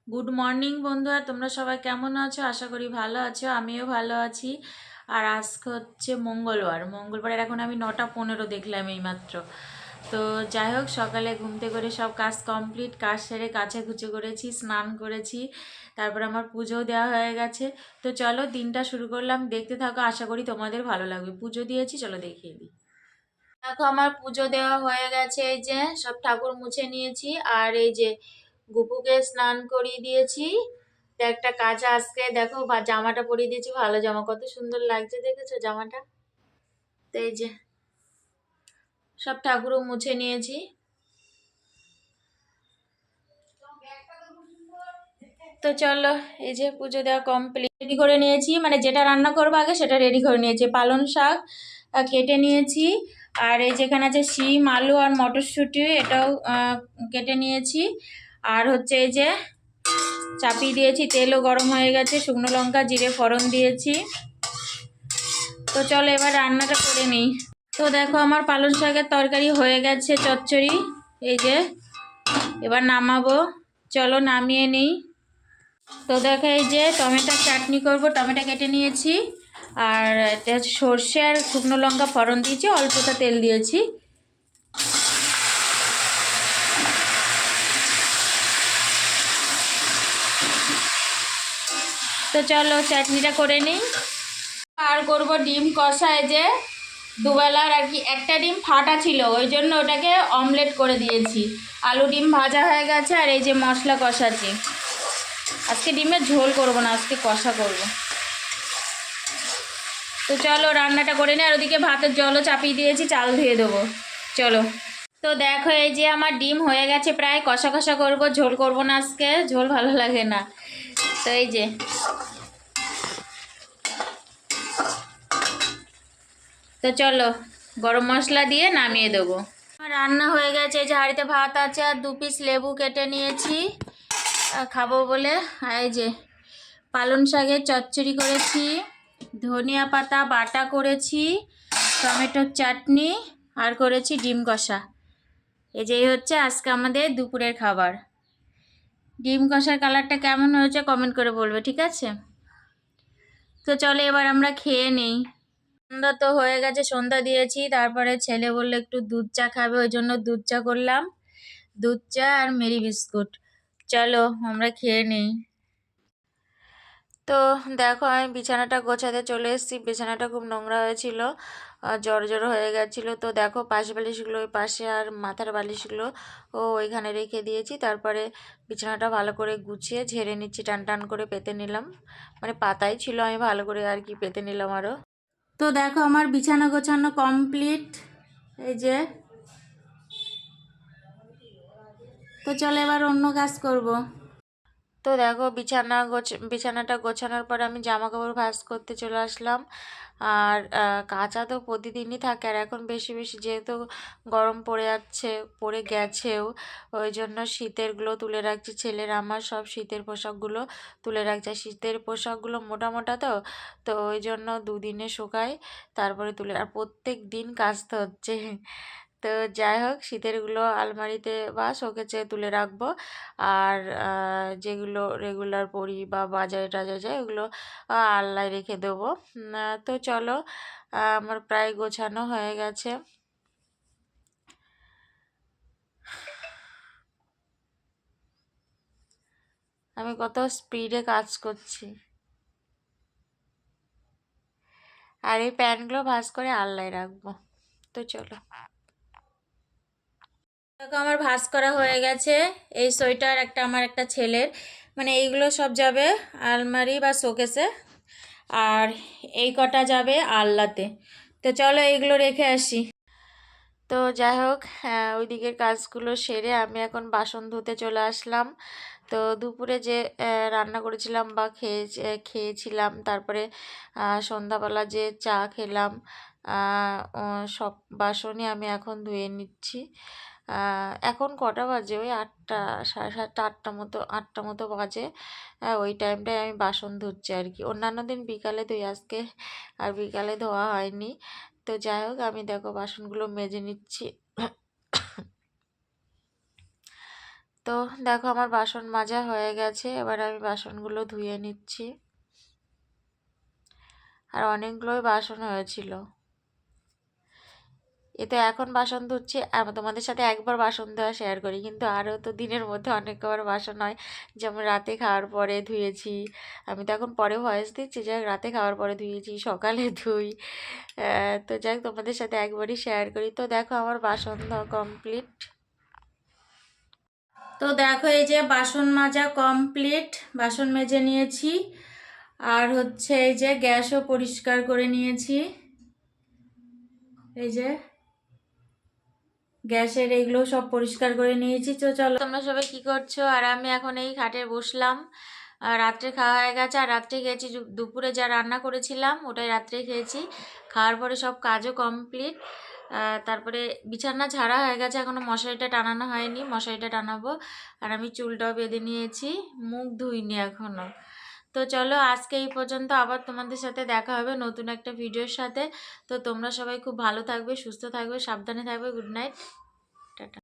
Good morning বন্ধুরা, তোমরা সবাই কেমন আছো? আশা করি ভালো আছো, আমিও ভালো আছি। আর আজকে হচ্ছে মঙ্গলবারের এখন আমি 9:15 দেখলাম এইমাত্র। তো যাই হোক, সকালে ঘুম থেকে করে সব কাজ কমপ্লিট, কাজ সেরে কাছে কুচে করেছি, স্নান করেছি, তারপর আমার পুজোও দেওয়া হয়ে গেছে। তো চলো দিনটা শুরু করলাম, দেখতে থাকো, আশা করি তোমাদের ভালো লাগবে। পুজো দিয়েছি, চলো দেখিয়ে দিই। দেখো আমার পুজো দেওয়া হয়ে গেছে, এই যে সব ঠাকুর মুছে নিয়েছি, আর এই যে গুপুকে স্নান করিয়ে দিয়েছি। তো একটা কাঁচা আজকে দেখো বা জামাটা পরিয়ে দিয়েছি, ভালো জামা, কত সুন্দর লাগছে, দেখেছো জামাটা? তো এই যে সব ঠাকুরও মুছে নিয়েছি। তো চলো, এই যে পুজো দেওয়া কমপ্লিট, রেডি করে নিয়েছি, মানে যেটা রান্না করবো আগে সেটা রেডি করে নিয়েছি। পালং শাক কেটে নিয়েছি, আর এই যেখানে আছে শিম, আলু আর মটরশুঁটি, এটাও কেটে নিয়েছি। আর হচ্ছে এই যে চাপিয়ে দিয়েছি, তেলও গরম হয়ে গেছে, শুকনো লঙ্কা জিরে ফোড়ন দিয়েছি। তো চলো এবার রান্নাটা করে নিই। তো দেখো আমার পালং শাকের তরকারি হয়ে গেছে, চচ্চড়ি, এই যে এবার নামাবো, চলো নামিয়ে নিই। তো দেখো এই যে টমেটোর চাটনি করব, টমেটো কেটে নিয়েছি, আর এটা হচ্ছে সর্ষে আর শুকনো লঙ্কা ফোড়ন দিয়েছি, অল্পটা তেল দিয়েছি। তো চলো চাটনিটা করে নিই। আর করব ডিম কষা, এই যে দুবেলার আর কি একটা ডিম ফাটা ছিল, ওই জন্য ওটাকে অমলেট করে দিয়েছি। আলু ডিম ভাজা হয়ে গেছে, আর এই যে মশলা কষাচ্ছি। আজকে ডিমের ঝোল করব না, আজকে কষা করব। তো চলো রান্নাটা করে নিই, আর ওদিকে ভাতের জলও চাপিয়ে দিয়েছি, চাল ধুয়ে দেবো, চলো। তো দেখো এই যে আমার ডিম হয়ে গেছে প্রায়, কষা কষা করব, ঝোল করব না, আজকে ঝোল ভালো লাগে না। তো এই যে, তো চলো গরম মশলা দিয়ে নামিয়ে দেবো। রান্না হয়ে গেছে, এই যে হাঁড়িতে ভাত আছে, আর 2 পিস লেবু কেটে নিয়েছি খাবো বলে। আর এই যে পালং শাকের চচ্চড়ি করেছি, ধনিয়া পাতা বাটা করেছি, টমেটোর চাটনি, আর করেছি ডিম কষা। এই যে হচ্ছে আজকে আমাদের দুপুরের খাবার। ডিম কষার কালারটা কেমন হয়েছে কমেন্ট করে বলবে, ঠিক আছে? তো চলো এবার আমরা খেয়ে নিই। সন্ধ্যা তো হয়ে গেছে, সন্ধ্যা দিয়েছি, তারপরে ছেলে বললো একটু দুধ চা খাবে, ওই জন্য দুধ চা করলাম, দুধ চা আর মেরি বিস্কুট। চলো আমরা খেয়ে নিই। তো দেখো আমি বিছানাটা গোছাতে চলে এসেছি, বিছানাটা খুব নোংরা হয়েছিল, জড়ো জড়ো হয়ে গেছিলো। তো দেখো পাশ বালিশগুলো ওই পাশে, আর মাথার বালিশগুলো ওইখানে রেখে দিয়েছি। তারপরে বিছানাটা ভালো করে গুছিয়ে ঝেড়ে নিচ্ছি, টান টান করে পেতে নিলাম, মানে পাতাই ছিল, আমি ভালো করে আর কি পেতে নিলাম আরও। তো দেখো আমার বিছানা গোছানো কমপ্লিট, এই যে। তো চলো এবার অন্য কাজ করব। তো দেখো বিছানাটা গোছানোর পর আমি জামা কাপড় ভাঁজ করতে চলে আসলাম। আর কাচা তো প্রতিদিনই থাকে, আর এখন বেশি বেশি যেহেতু গরম পড়ে যাচ্ছে, পড়ে গেছেও, ওই জন্য শীতেরগুলো তুলে রাখছি। ছেলের আমার সব শীতের পোশাকগুলো তুলে রাখছি, আর শীতের পোশাকগুলো মোটা মোটা, তো তো ওই জন্য দুদিনে শুকায়, তারপরে তুলে, আর প্রত্যেক দিন কাচতে হচ্ছে। তো যাই হোক, শীতেরগুলো আলমারিতে বা শোকেসে তুলে রাখবো, আর যেগুলো রেগুলার পরি বা বাজারে টাজারে যায় ওগুলো আলনায় রেখে দেবো। তো চলো আমার প্রায় গোছানো হয়ে গেছে। আমি কত স্পিডে কাজ করছি, আর এই প্যান্টগুলো ভাঁজ করে আলনায় রাখবো। তো চলো, দেখো আমার ভাঁজ করা হয়ে গেছে। এই সোয়েটার একটা আমার, একটা ছেলের, মানে এইগুলো সব যাবে আলমারি বা শোকেসে, আর এই কটা যাবে আলনাতে। তো চলো এইগুলো রেখে আসি। তো যাই হোক, ওই দিকের কাজগুলো সেরে আমি এখন বাসন ধুতে চলে আসলাম। তো দুপুরে যে রান্না করেছিলাম বা খেয়েছিলাম, তারপরে সন্ধ্যাবেলা যে চা খেলাম, সব বাসনই আমি এখন ধুয়ে নিচ্ছি। এখন কটা বাজে, ওই 8টা, সাড়ে 7টা, 8টা মতো বাজে। ওই টাইমটায় আমি বাসন ধুচ্ছি আর কি। অন্যান্য দিন বিকালে ধুই, আজকে আর বিকালে ধোয়া হয়নি। তো যাই হোক, আমি দেখো বাসনগুলো মেজে নিচ্ছি। তো দেখো আমার বাসন মাজা হয়ে গেছে, এবার আমি বাসনগুলো ধুয়ে নিচ্ছি। আর অনেকগুলোই বাসন হয়েছিল। এতে এখন বাসন ধুচ্ছি, তোমাদের সাথে একবার বাসন ধোয়া শেয়ার করি, কিন্তু আরও তো দিনের মধ্যে অনেকবার বাসন হয়। যেমন রাতে খাওয়ার পরে ধুয়েছি, আমি তো এখন পরে ভয়েস দিচ্ছি, যাই হোক রাতে খাওয়ার পরে ধুয়েছি, সকালে ধুই। তো যাই হোক তোমাদের সাথে একবারই শেয়ার করি। তো দেখো আমার বাসন ধোয়া কমপ্লিট। তো দেখো এই যে বাসন মাজা কমপ্লিট, বাসন মেজে নিয়েছি। আর হচ্ছে এই যে গ্যাসও পরিষ্কার করে নিয়েছি। এই যে গ্যাসের এগুলো সব পরিষ্কার করে নিয়েছি। তো চলো তোমরা সবাই কি করছো? আর আমি এখন এই খাটে বসলাম। আর রাত্রে খাওয়া হয়ে গেছে, আর রাত্রে খেয়েছি দুপুরে যা রান্না করেছিলাম ওটাই রাত্রে খেয়েছি। খাওয়ার পরে সব কাজও কমপ্লিট। তারপরে বিছানা ঝাড়া হয়ে গেছে, এখনও মশারিটা টানানো হয়নি, মশারিটা টানাবো। আর আমি চুলটাও বেঁধে নিয়েছি, মুখ ধুইনি এখনও। তো চলো আজকে এই পর্যন্ত, আবার তোমাদের সাথে দেখা হবে নতুন একটা ভিডিওর সাথে। তো তোমরা সবাই খুব ভালো থাকবে, সুস্থ থাকবে, সাবধানে থাকবে। Good night.